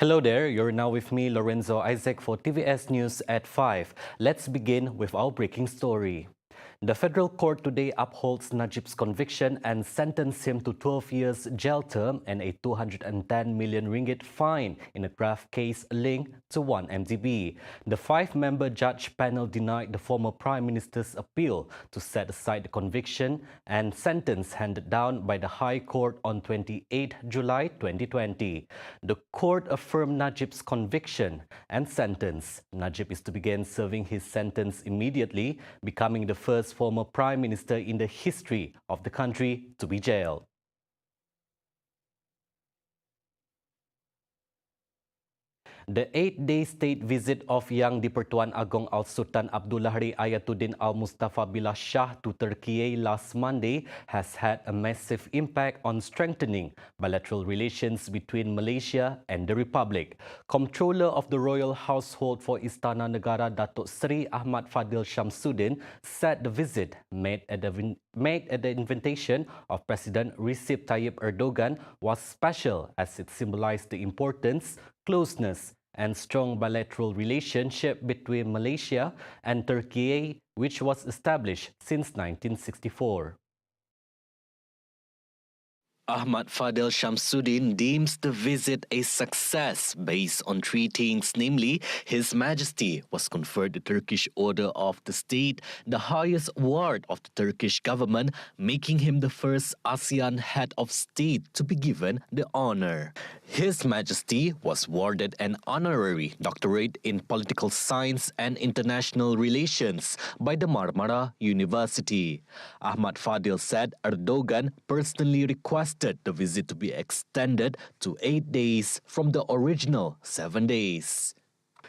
Hello there, you're now with me, Lorenzo Isaac, for TVS News at 5. Let's begin with our breaking story. The federal court today upholds Najib's conviction and sentenced him to 12 years jail term and a 210 million ringgit fine in a graft case linked to 1MDB. The five-member judge panel denied the former Prime Minister's appeal to set aside the conviction and sentence handed down by the High Court on 28 July 2020. The court affirmed Najib's conviction and sentence. Najib is to begin serving his sentence immediately, becoming the first former Prime Minister in the history of the country to be jailed. The 8-day state visit of Yang di-Pertuan Agong Al-Sultan Abdullah Hari Ayatuddin Al-Mustafa Billah Shah to Turkiyye last Monday has had a massive impact on strengthening bilateral relations between Malaysia and the Republic. Comptroller of the Royal Household for Istana Negara Datuk Seri Ahmad Fadil Shamsuddin said the visit made at the invitation of President Recep Tayyip Erdogan was special as it symbolized the importance, closeness and strong bilateral relationship between Malaysia and Turkey, which was established since 1964. Ahmad Fadil Shamsuddin deems the visit a success based on three things, namely, His Majesty was conferred the Turkish Order of the State, the highest award of the Turkish government, making him the first ASEAN head of state to be given the honor. His Majesty was awarded an honorary doctorate in political science and international relations by the Marmara University. Ahmad Fadil said Erdogan personally requested the visit to be extended to 8 days from the original 7 days.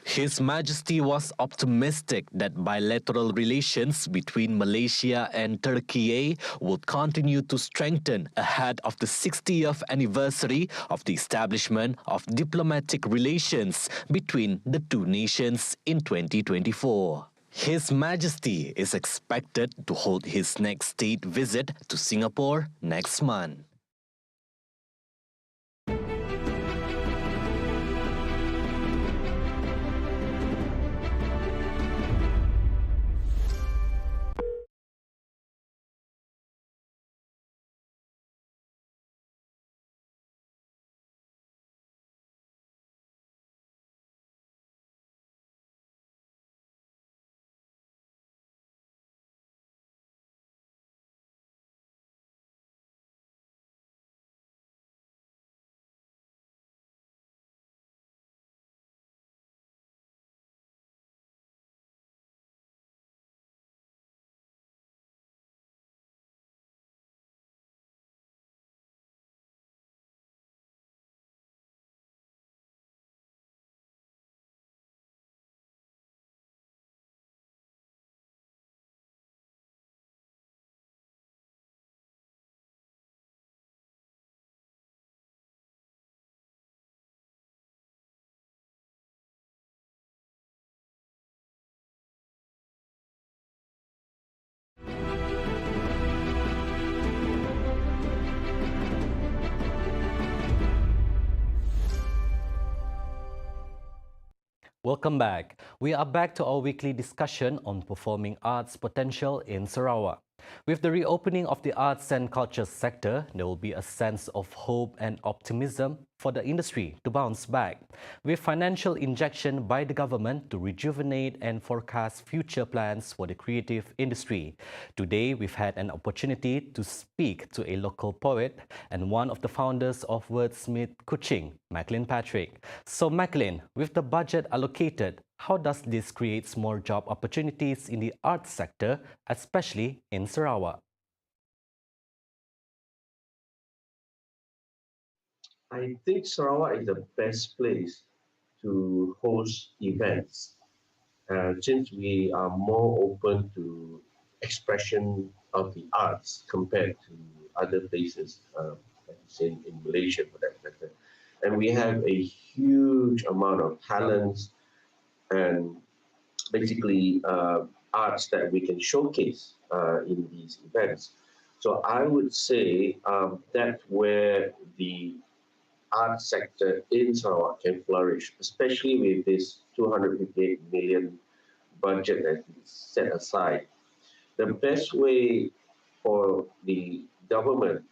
His Majesty was optimistic that bilateral relations between Malaysia and Turkey would continue to strengthen ahead of the 60th anniversary of the establishment of diplomatic relations between the two nations in 2024. His Majesty is expected to hold his next state visit to Singapore next month. Welcome back. We are back to our weekly discussion on performing arts potential in Sarawak. With the reopening of the arts and culture sector, there will be a sense of hope and optimism for the industry to bounce back, with financial injection by the government to rejuvenate and forecast future plans for the creative industry. Today, we've had an opportunity to speak to a local poet and one of the founders of Wordsmith Kuching, Macklin Patrick. So Macklin, with the budget allocated, how does this create more job opportunities in the arts sector, especially in Sarawak? I think Sarawak is the best place to host events since we are more open to expression of the arts compared to other places, in Malaysia for that matter. And we have a huge amount of talents and basically arts that we can showcase in these events. So I would say that's where the art sector in Sarawak can flourish, especially with this 258 million budget that's been set aside. The best way for the government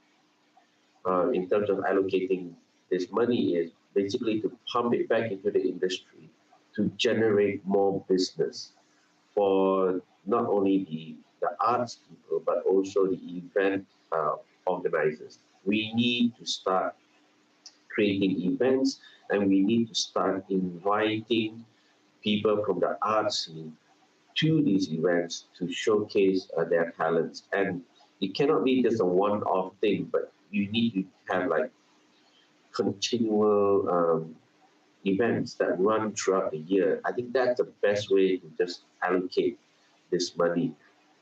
in terms of allocating this money is basically to pump it back into the industry to generate more business for not only the arts people but also the event organizers. We need to start creating events and we need to start inviting people from the art scene to these events to showcase their talents. And it cannot be just a one-off thing, but you need to have like continual events that run throughout the year. I think that's the best way to just allocate this money.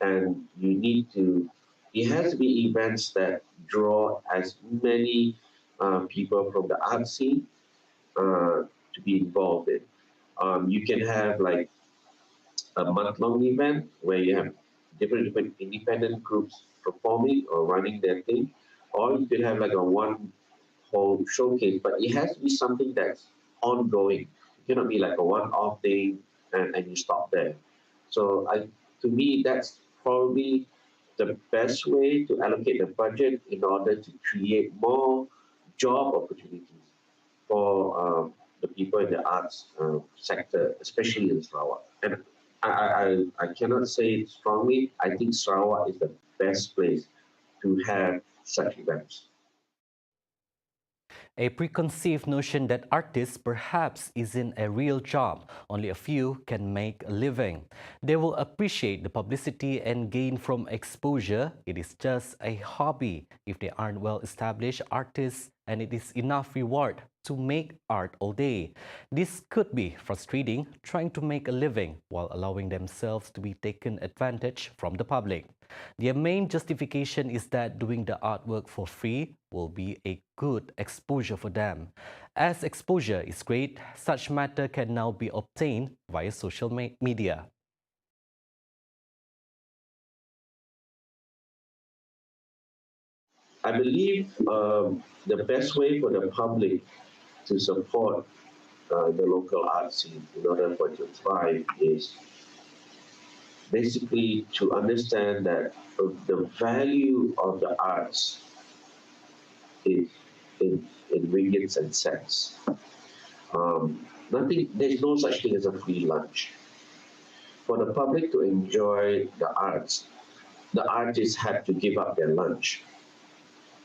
And you need to, it has to be events that draw as many people from the art scene to be involved in. You can have like a month-long event where you have different independent groups performing or running their thing, or you could have like a one whole showcase, but it has to be something that's ongoing. It cannot be like a one-off thing and you stop there. So to me, that's probably the best way to allocate the budget in order to create more job opportunities for the people in the arts sector, especially in Sarawak. And I cannot say it strongly. I think Sarawak is the best place to have such events. A preconceived notion that artists perhaps isn't a real job. Only a few can make a living. They will appreciate the publicity and gain from exposure. It is just a hobby if they aren't well-established artists, and it is enough reward to make art all day. This could be frustrating, trying to make a living while allowing themselves to be taken advantage from the public. Their main justification is that doing the artwork for free will be a good exposure for them. As exposure is great, such matter can now be obtained via social media. I believe the best way for the public to support the local art scene in order for it to thrive is basically to understand that the value of the arts is in ringgits and cents. There's no such thing as a free lunch. For the public to enjoy the arts, the artists have to give up their lunch,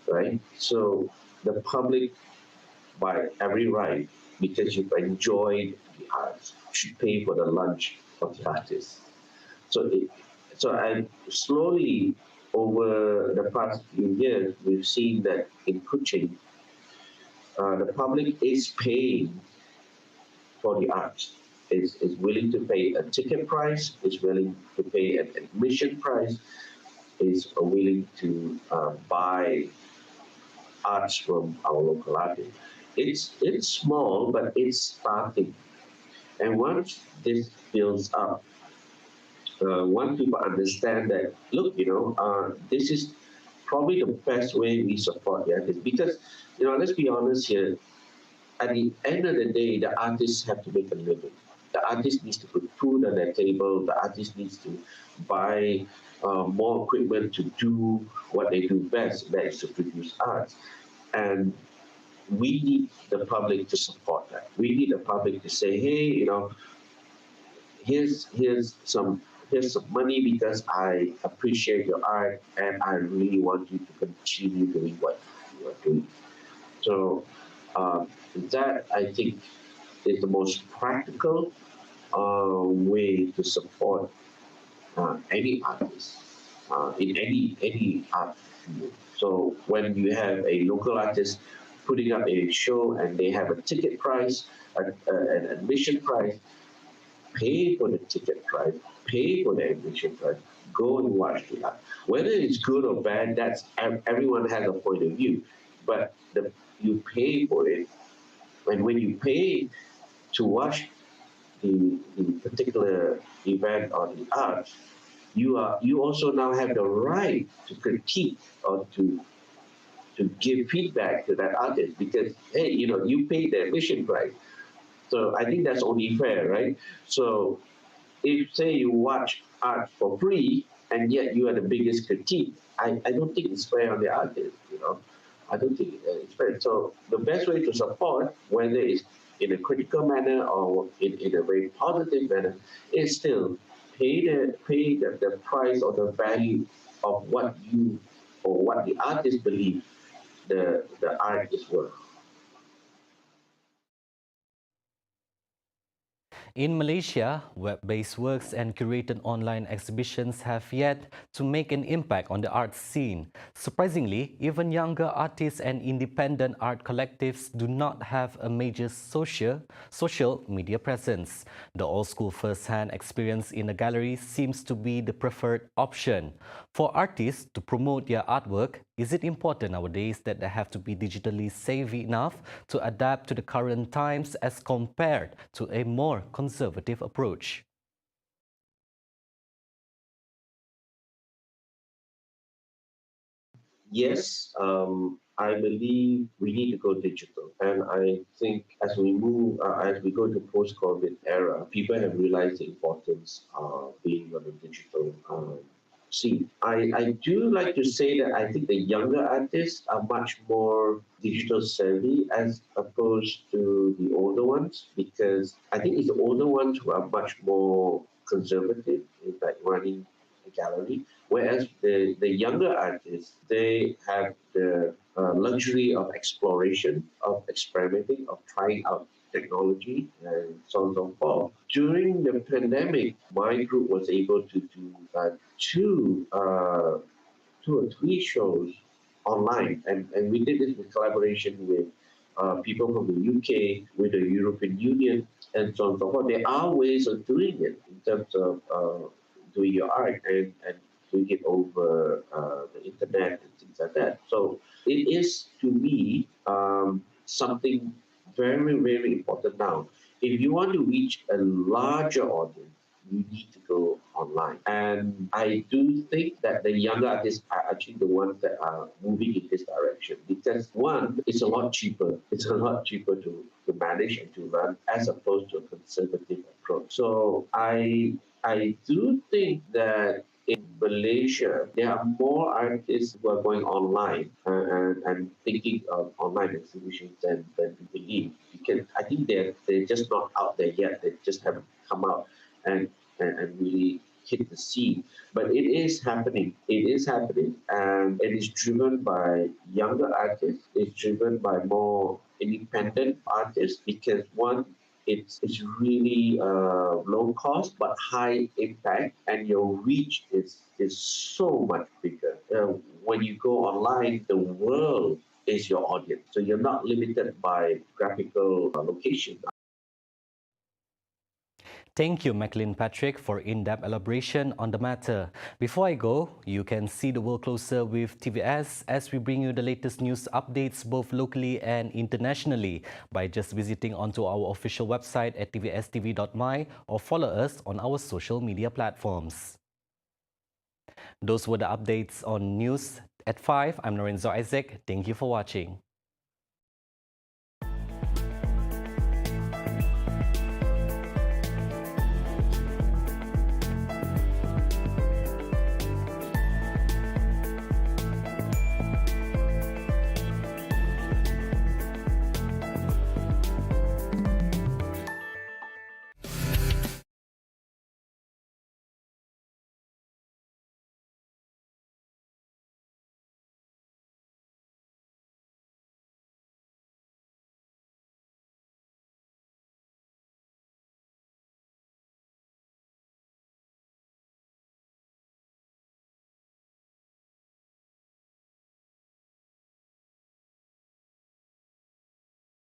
right? So the public, by every right, because you've enjoyed the arts, should pay for the lunch of the artist. I slowly over the past few years, we've seen that in Kuching, the public is paying for the arts, is willing to pay a ticket price, is willing to pay an admission price, is willing to buy arts from our local artists. It's small, but it's starting. And once this builds up, once people understand that, look, this is probably the best way we support the artists. Because, let's be honest here, at the end of the day, the artists have to make a living. The artist needs to put food on their table. The artist needs to buy more equipment to do what they do best, that is to produce art. And we need the public to support that. We need the public to say, hey, here's some money because I appreciate your art and I really want you to continue doing what you are doing. So that I think is the most practical way to support any artist in any art field. So when you have a local artist putting up a show and they have a ticket price, an admission price, pay for the ticket price, pay for the admission price, go and watch the art. Whether it's good or bad, that's everyone has a point of view, but you pay for it, and when you pay to watch the particular event or the art, you also now have the right to critique or to to give feedback to that artist because, hey, you pay the admission price. So I think that's only fair, right? So if, say, you watch art for free and yet you are the biggest critique, I don't think it's fair on the artist. I don't think it's fair. So the best way to support, whether it's in a critical manner or in a very positive manner, is still pay the price or the value of what you or what the artist believes the art is worth. In Malaysia, web-based works and curated online exhibitions have yet to make an impact on the art scene. Surprisingly, even younger artists and independent art collectives do not have a major social media presence. The old-school first-hand experience in a gallery seems to be the preferred option. For artists to promote their artwork, is it important nowadays that they have to be digitally savvy enough to adapt to the current times as compared to a more conservative approach? Yes, I believe we need to go digital, and I think as we go to post-COVID era, people have realized the importance of being on a digital scene. I do like to say that I think the younger artists are much more digital savvy as opposed to the older ones, because I think it's the older ones who are much more conservative in like running a gallery. Whereas the younger artists, they have the luxury of exploration, of experimenting, of trying out technology, and so on and so forth. During the pandemic, my group was able to do two or three shows online, and we did this with collaboration with people from the UK, with the European Union, and so on and so forth. There are ways of doing it in terms of doing your art and doing it over the internet and things like that. So it is, to me, something very, very important now. If you want to reach a larger audience, you need to go online. And I do think that the younger artists are actually the ones that are moving in this direction because, one, it's a lot cheaper. It's a lot cheaper to manage and to run as opposed to a conservative approach. So I do think that in Malaysia, there are more artists who are going online and thinking of online exhibitions than we believe. Because I think they're just not out there yet. They just haven't come out and, and really hit the scene. But it is happening. It is happening. And it is driven by younger artists. It's driven by more independent artists because, one, it's really low cost but high impact, and your reach is so much bigger. When you go online, the world is your audience, so you're not limited by graphical location. Thank you, Maclean Patrick, for in-depth elaboration on the matter. Before I go, you can see the world closer with TVS as we bring you the latest news updates both locally and internationally by just visiting onto our official website at tvstv.my or follow us on our social media platforms. Those were the updates on News at 5. I'm Lorenzo Isaac. Thank you for watching.